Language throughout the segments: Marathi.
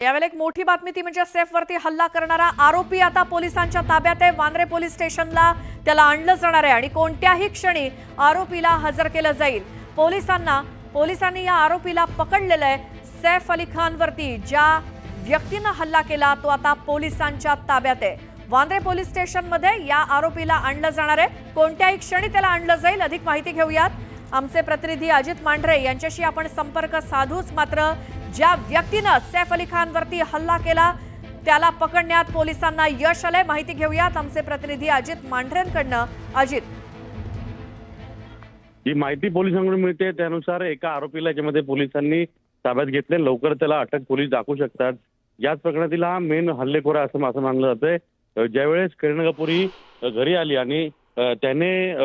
यावेळी एक मोठी बातमी ती म्हणजे सैफवरती हल्ला करणारा आरोपी आता पोलिसांच्या ताब्यात आहे। वांद्रे पोलीस स्टेशनला त्याला आणलं जाणार आहे आणि कोणत्याही क्षणी आरोपीला हजर केलं जाईल। पोलिसांनी या आरोपीला पकडलेलं आहे। सैफ अली खानवरती ज्या व्यक्तीने हल्ला केला तो आता पोलिसांच्या ताब्यात आहे। वांद्रे पोलीस स्टेशनमध्ये या आरोपीला आणलं जाणार आहे। कोणत्याही क्षणी त्याला आणलं जाईल। अधिक माहिती घेऊयात। आमचे प्रतिनिधी अजित मांढरे यांच्याशी आपण संपर्क साधूच, मात्र ज्या व्यक्तीने सैफ अली खानवरती हल्ला केला त्याला पकडण्यात पोलिसांना यश आले। माहिती घेऊयात आमचे प्रतिनिधी अजित मांढरेंकडनं। अजित, जी माहिती पोलिसांकडून मिळते त्यानुसार एका आरोपीला याच्यामध्ये पोलिसांनी ताब्यात घेतले। लवकर त्याला अटक पोलीस दाखवू शकतात। याच प्रकरणातील हा मेन हल्लेखोर असं मानलं जातंय। ज्यावेळेस करीना कपूर ही घरी आली आणि तिने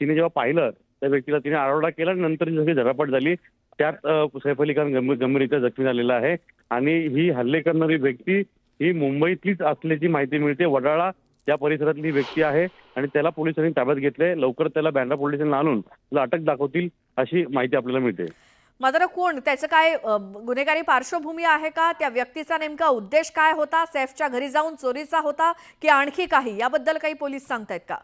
जेव्हा पाहिलं त्या व्यक्तीला तिने आरडाओरडा केला, नंतर सगळी झटापट झाली। त्यात सैफ अली खान गंभीररीत्या जखमी झालेला आहे आणि ही हल्ले करणारी व्यक्ती ही मुंबईतलीच असल्याची माहिती मिळते। वडाळा या परिसरातली व्यक्ती आहे आणि त्याला पोलिसांनी ताब्यात घेतले। लवकर त्याला बँड्रा पोलीस स्टेशनला आणून त्याला अटक दाखवतील अशी माहिती आपल्याला मिळते। मात्र कोण, त्याचं काय गुन्हेगारी पार्श्वभूमी आहे का? त्या व्यक्तीचा नेमका उद्देश काय होता? सैफच्या घरी जाऊन चोरीचा होता की आणखी काही? याबद्दल काही पोलीस सांगतायत का?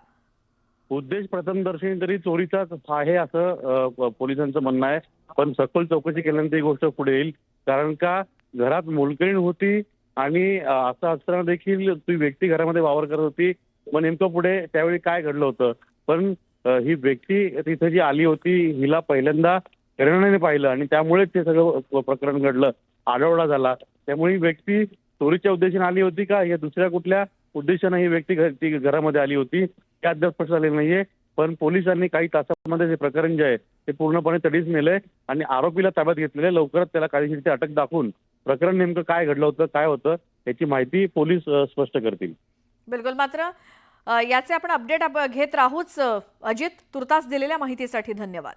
उद्देश प्रथमदर्शनी तरी चोरीचाच आहे असं पोलिसांचं म्हणणं आहे, पण सखोल चौकशी केल्यानंतर ही गोष्ट पुढे येईल। कारण का घरात मोलकरीण होती आणि असं असताना देखील ती व्यक्ती घरामध्ये वावर करत होती। मग नेमकं पुढे त्यावेळी काय घडलं होतं? पण ही व्यक्ती तिथे जी आली होती हिला पहिल्यांदा करीनाने पाहिलं आणि त्यामुळेच ते सगळं प्रकरण घडलं, आरडाओरडा झाला। त्यामुळे ही व्यक्ती चोरीच्या उद्देशाने आली होती का या दुसऱ्या कुठल्या उद्देशाने ही व्यक्ती घरामध्ये आली होती हे अद्याप स्पष्ट झालेलं नाहीये। पण पोलिसांनी काही तासांमध्ये हे प्रकरण जे आहे ते पूर्णपणे तडीस नेलंय आणि आरोपीला ताब्यात घेतलेलं आहे। लवकरच त्याला कायदेशीर अटक दाखवून प्रकरण नेमकं काय घडलं होतं, काय होतं याची माहिती पोलीस स्पष्ट करतील। बिलकुल, मात्र याचे आपण अपडेट घेत राहूच। अजित, तुर्तास दिलेल्या माहितीसाठी धन्यवाद।